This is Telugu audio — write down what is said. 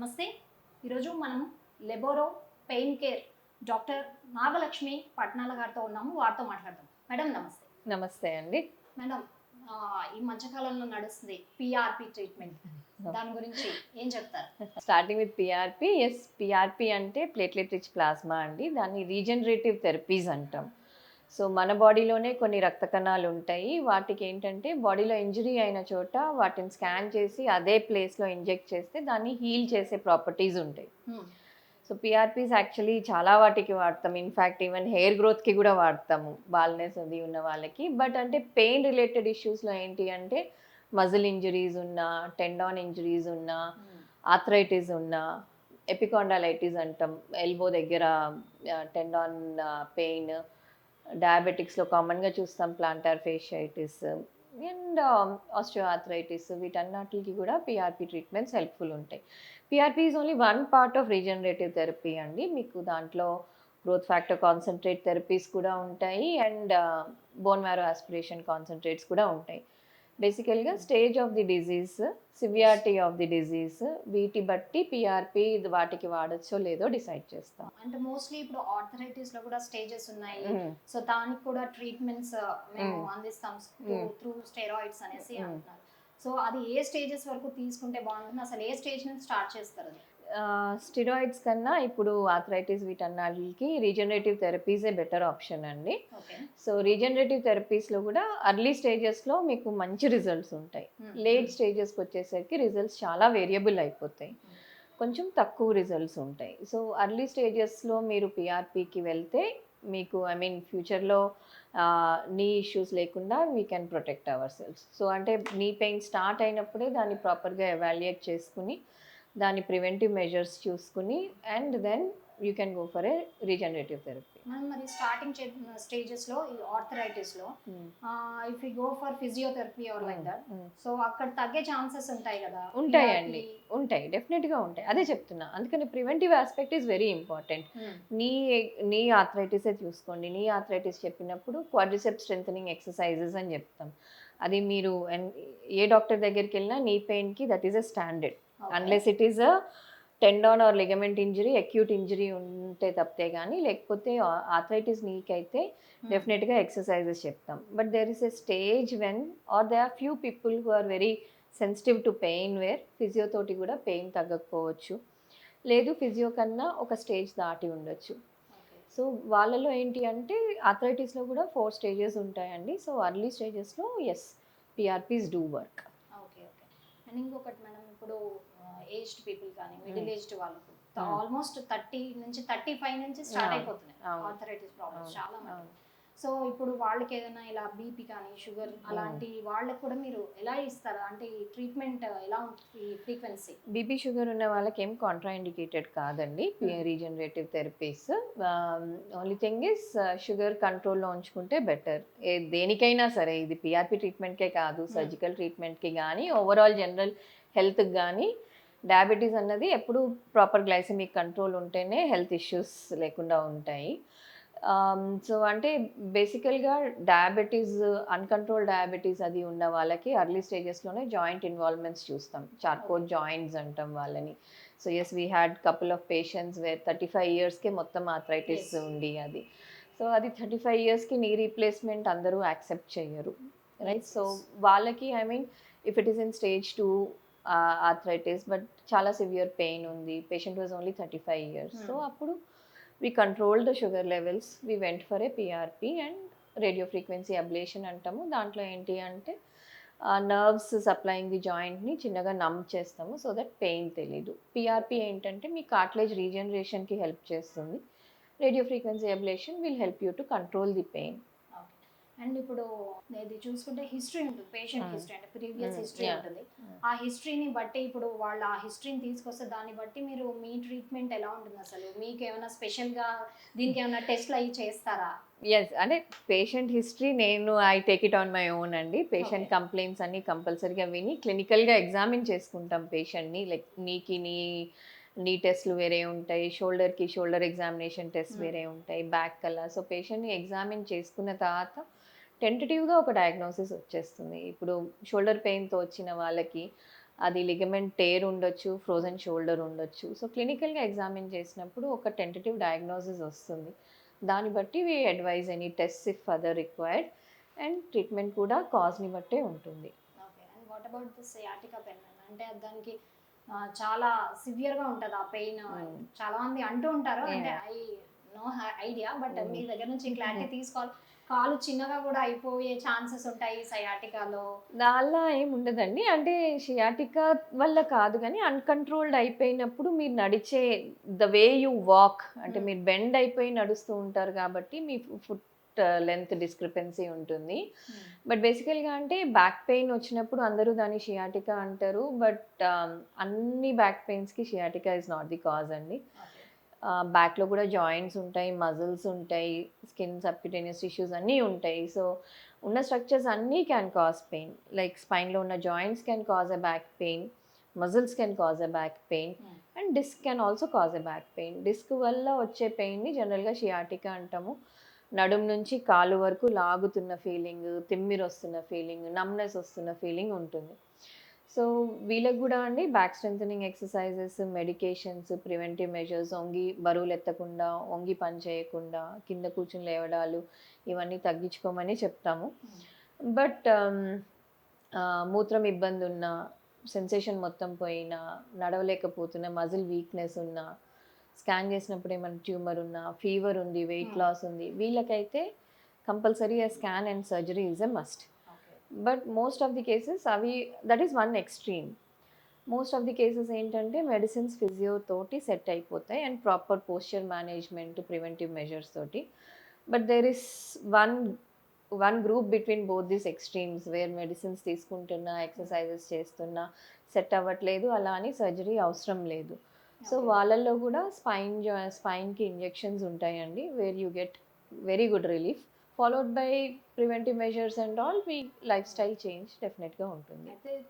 నమస్తే. ఈరోజు మనం లెబోరో పెయిన్ కేర్ డాక్టర్ నాగలక్ష్మి పట్నాల గారితో ఉన్నాము. వారితో మాట్లాడదాం. మేడం నమస్తే. నమస్తే అండి. మేడం ఈ మధ్యకాలంలో నడుస్తుంది పిఆర్పి ట్రీట్మెంట్. దాని గురించి ఏం చెప్తారు? Starting with PRP. పిఆర్పి అంటే ప్లేట్లెట్ రిచ్ ప్లాస్మా అండి. దాన్ని రీజనరేటివ్ థెరపీస్ అంటాం. సో మన బాడీలోనే కొన్ని రక్త కణాలు ఉంటాయి. వాటికి ఏంటంటే బాడీలో ఇంజరీ అయిన చోట వాటిని స్కాన్ చేసి అదే ప్లేస్లో ఇంజెక్ట్ చేస్తే దాన్ని హీల్ చేసే ప్రాపర్టీస్ ఉంటాయి. సో పిఆర్పీస్ యాక్చువల్లీ చాలా వాటికి వాడతాం. ఇన్ఫ్యాక్ట్ ఈవెన్ హెయిర్ గ్రోత్కి కూడా వాడతాము, బాల్నెస్ అది ఉన్న వాళ్ళకి. బట్ అంటే పెయిన్ రిలేటెడ్ ఇష్యూస్లో ఏంటి అంటే మజిల్ ఇంజరీస్ ఉన్నా, టెండాన్ ఇంజరీస్ ఉన్నా, ఆర్థరైటిస్ ఉన్నా, ఎపికాండాలైటిస్ అంటాం, ఎల్బో దగ్గర టెండాన్ పెయిన్, డయాబెటిక్స్లో కామన్గా చూస్తాం ప్లాంటార్ ఫేషియైటిస్ అండ్ ఆస్టియోఆర్థరైటిస్, వీటన్నిటికి కూడా పిఆర్పి ట్రీట్మెంట్స్ హెల్ప్ఫుల్ ఉంటాయి. PRP is only one part of regenerative therapy అండి. మీకు దాంట్లో గ్రోత్ ఫ్యాక్టర్ కాన్సన్ట్రేట్ థెరపీస్ కూడా ఉంటాయి and bone marrow aspiration concentrates కూడా ఉంటాయి. బేసికల్గా stage of the disease, severity of the disease, వీటి బట్టి పిఆర్పి వాటికి వాడచ్చో లేదో డిసైడ్ చేస్తాం. అంటే మోస్ట్లీ ఇప్పుడు ఆర్థరైటిస్ లో కూడా స్టేజెస్ ఉన్నాయి. సో దానికి కూడా ట్రీట్మెంట్స్ మేము అందిస్తాం త్రూ స్టెరాయిడ్స్ అనేసి అంటున్నారు. సో అది ఏ స్టేజెస్ వరకు తీసుకుంటే బాగుంటుంది? అసలు ఏ స్టేజ్ నుంచి స్టార్ట్ చేస్తారు అది? స్టిరాయిడ్స్ కన్నా ఇప్పుడు ఆర్థరైటిస్ వీటన్నిటికి రీజనరేటివ్ థెరపీసే బెటర్ ఆప్షన్ అండి. సో రీజనరేటివ్ థెరపీస్లో కూడా అర్లీ స్టేజెస్లో మీకు మంచి రిజల్ట్స్ ఉంటాయి. లేట్ స్టేజెస్కి వచ్చేసరికి రిజల్ట్స్ చాలా వేరియబుల్ అయిపోతాయి, కొంచెం తక్కువ రిజల్ట్స్ ఉంటాయి. సో అర్లీ స్టేజెస్లో మీరు పిఆర్పికి వెళ్తే మీకు ఫ్యూచర్లో నీ ఇష్యూస్ లేకుండా we can protect our cells. So అంటే నీ పెయిన్ స్టార్ట్ అయినప్పుడే దాన్ని ప్రాపర్గా ఎవాల్యుయేట్ చేసుకుని దాని ప్రివెంటివ్ మెజర్స్ చూసుకుని and then you can go for a regenerative therapy. మనం మరి స్టార్టింగ్ స్టేజెస్లో ఈ ఆర్థరైటిస్లో if you go for physiotherapy or like that, so అక్కడ తగ్గే ఛాన్సెస్ ఉంటాయి కదా? ఉంటాయండి, ఉంటాయి, డెఫినెట్గా ఉంటాయి. అదే చెప్తున్నా, అందుకని preventive aspect is very important. నీ ఆర్థరైటిసే చూసుకోండి. నీ ఆర్థరైటిస్ చెప్పినప్పుడు క్వాడ్రిసెప్స్ స్ట్రెంథనింగ్ ఎక్సర్సైజెస్ అని చెప్తాం. అది మీరు ఏ డాక్టర్ దగ్గరికి వెళ్ళినా నీ పెయిన్కి that is a standard. Unless it is a tendon or ligament injury, acute injury ఉంటే తప్పితే కానీ, లేకపోతే ఆర్థరైటిస్ నీకైతే డెఫినెట్గా ఎక్సర్సైజెస్ చెప్తాం. But there is a stage when are they are few people who are very sensitive to pain where ఫిజియోతోటి కూడా పెయిన్ తగ్గకపోవచ్చు, లేదు ఫిజియో కన్నా ఒక స్టేజ్ దాటి ఉండొచ్చు. సో వాళ్ళలో ఏంటి అంటే ఆర్థరైటిస్లో కూడా 4 స్టేజెస్ ఉంటాయండి. సో అర్లీ స్టేజెస్లో yes, PRPs do work. Okay okay. And ఇంకొకటి మనం ఇప్పుడు ఏజ్డ్ పీపుల్ కానీ మిడిల్ ఏజ్డ్ వాళ్ళకు ఆల్మోస్ట్ 30 నుంచి 35 నుంచి స్టార్ట్ అయిపోతున్నాయి ఆర్థరైటిస్ ప్రాబ్లమ్స్ చాలా మంది. సో ఇప్పుడు వాళ్ళకి ఏదైనా ఇలా బీపీ కానీ షుగర్ అలాంటి వాళ్ళకి కూడా మీరు ఎలా ఇస్తారు? అంటే ఈ ట్రీట్మెంట్ ఎలా ఉంటుంది, ఫ్రీక్వెన్సీ? బీపీ షుగర్ ఉన్న వాళ్ళకి ఏం కాంట్రా ఇండికేటెడ్ కాదండి regenerative therapies. Only thing is sugar కంట్రోల్లో ఉంచుకుంటే బెటర్. దేనికైనా సరే, ఇది పిఆర్పి ట్రీట్మెంట్కే కాదు, సర్జికల్ ట్రీట్మెంట్కి కానీ ఓవరాల్ జనరల్ హెల్త్కి కానీ డయాబెటీస్ అన్నది ఎప్పుడు ప్రాపర్ గ్లైసెమిక్ కంట్రోల్ ఉంటేనే హెల్త్ ఇష్యూస్ లేకుండా ఉంటాయి. సో అంటే బేసికల్గా డయాబెటీస్, అన్కంట్రోల్ డయాబెటీస్ అది ఉన్న వాళ్ళకి అర్లీ స్టేజెస్లోనే జాయింట్ ఇన్వాల్వ్మెంట్స్ చూస్తాం. చార్కోట్ జాయింట్స్ అంటాం వాళ్ళని. So yes, we had couple of patients where 35 ఇయర్స్కే మొత్తం ఆర్థరైటిస్ ఉంది అది. సో అది 35 ఇయర్స్కి నీ రీప్లేస్మెంట్ అందరూ యాక్సెప్ట్ చేయరు, రైట్? సో వాళ్ళకి if it is in stage 2 arthritis but చాలా సివియర్ పెయిన్ ఉంది, patient was only 35 years, so అప్పుడు we controlled the sugar levels, we went for a PRP and radio frequency ablation అంటాము. దాంట్లో ఏంటి అంటే నర్వ్స్ సప్లయింగ్ ది జాయింట్ని చిన్నగా నమ్ చేస్తాము సో దట్ పెయిన్ తెలీదు. పిఆర్పి ఏంటంటే మీ కార్టిలేజ్ రీజనరేషన్కి హెల్ప్ చేస్తుంది. Radio frequency ablation will help you to control the pain. And ఇప్పుడు ఇది చూసుకుంటే హిస్టరీ ఉంటుంది, పేషెంట్ హిస్టరీ అంటే ప్రీవియస్ హిస్టరీ ఉంటుంది. ఆ హిస్టరీని బట్టి ఇప్పుడు వాళ్ళు ఆ హిస్టరీని తీసుకొస్తే దాన్ని బట్టి మీరు మీ ట్రీట్మెంట్ ఎలా ఉంటుంది? అసలు మీకు ఏమైనా స్పెషల్గా దీనికి ఏమైనా టెస్ట్లు అవి చేస్తారా? ఎస్, అంటే patient history I take it on my own అండి. పేషెంట్ కంప్లైంట్స్ అన్ని కంపల్సరీగా విని క్లినికల్గా ఎగ్జామిన్ చేసుకుంటాం పేషెంట్ని. లైక్ నీ టెస్ట్లు వేరే ఉంటాయి, షోల్డర్ ఎగ్జామినేషన్ టెస్ట్ వేరే ఉంటాయి, బ్యాక్ కల్లా. సో పేషెంట్ని ఎగ్జామిన్ చేసుకున్న తర్వాత టెంటటివ్గా ఒక డయాగ్నోసిస్ వచ్చేస్తుంది. ఇప్పుడు షోల్డర్ పెయిన్తో వచ్చిన వాళ్ళకి అది లిగమెంట్ టేర్ ఉండొచ్చు, ఫ్రోజన్ షోల్డర్ ఉండొచ్చు. సో క్లినికల్గా ఎగ్జామిన్ చేసినప్పుడు ఒక టెంటేటివ్ డయాగ్నోసిస్ వస్తుంది. దాన్ని బట్టి we advise any test if further required, and treatment కూడా కాజ్ని బట్టే ఉంటుంది. Okay. And what about this sciatica pain అంటే దానికి చాలా సివియర్గా ఉంటుంది ఆ పెయిన్. చాలా మంది అంటూ ఉంటారు, అంటే ఐ నో ఐడియా, బట్ మీ దగ్గర నుంచి క్లారిటీ తీసుకోవాలి. కాలు చిన్నగా కూడా అయిపోయే ఛాన్సెస్ ఉంటాయి సయాటికాలో. అలా ఏమి ఉండదండి. అంటే షియాటికా వల్ల కాదు కానీ అన్‌కంట్రోల్డ్ అయిపోయినప్పుడు మీరు నడిచే ద వే యూ వాక్ అంటే మీరు బెండ్ అయిపోయి నడుస్తూ ఉంటారు కాబట్టి మీ ఫుట్ లెంత్ డిస్క్రిపెన్సీ ఉంటుంది. బట్ బేసికల్‌గా అంటే బ్యాక్ పెయిన్ వచ్చినప్పుడు అందరూ దాన్ని షియాటికా అంటారు. బట్ అన్ని బ్యాక్ పెయిన్స్‌కి sciatica is not the cause అండి. బ్యాక్‌లో కూడా జాయింట్స్ ఉంటాయి, మజిల్స్ ఉంటాయి, స్కిన్ సబ్క్యూటేనియస్ టిష్యూస్ అన్నీ ఉంటాయి. సో ఉన్న స్ట్రక్చర్స్ అన్నీ క్యాన్ కాజ్ పెయిన్. లైక్ స్పైన్లో ఉన్న joints can cause a back pain, muscles can cause a back pain, and disc can also cause a back pain. Disc వల్ల వచ్చే పెయిన్ని జనరల్గా షియాటికా అంటాము. నడుము నుంచి కాలు వరకు లాగుతున్న ఫీలింగ్, తిమ్మిరి వస్తున్న ఫీలింగ్, నమ్నెస్ వస్తున్న ఫీలింగ్ ఉంటుంది. సో వీళ్ళకి కూడా అండి back strengthening exercises, medications, preventive measures, వంగి బరువులు ఎత్తకుండా, వంగి పని చేయకుండా, కింద కూర్చుని లేవడాలు ఇవన్నీ తగ్గించుకోమని చెప్తాము. బట్ మూత్రం ఇబ్బంది ఉన్న, సెన్సేషన్ మొత్తం పోయినా, నడవలేకపోతున్న, మజిల్ వీక్నెస్ ఉన్న, స్కాన్ చేసినప్పుడు ఏమైనా ట్యూమర్ ఉన్నా, ఫీవర్ ఉంది, వెయిట్ లాస్ ఉంది, వీళ్ళకైతే compulsory a scan and surgery is a must. But most of the cases అవి that is one extreme. Most of the cases ఏంటంటే మెడిసిన్స్, ఫిజియో తోటి సెట్ అయిపోతాయి and proper posture management, preventive measures తోటి. But there is one group between both these extremes where medicines తీసుకుంటున్నా, ఎక్సర్సైజెస్ చేస్తున్నా సెట్ అవ్వట్లేదు, అలా అని సర్జరీ అవసరం లేదు. సో వాళ్ళల్లో కూడా స్పైన్కి ఇంజెక్షన్స్ ఉంటాయండి, where you get very good relief, followed by preventive measures and all. Me life style change డెఫినెట్గా ఉంటుంది. అయితే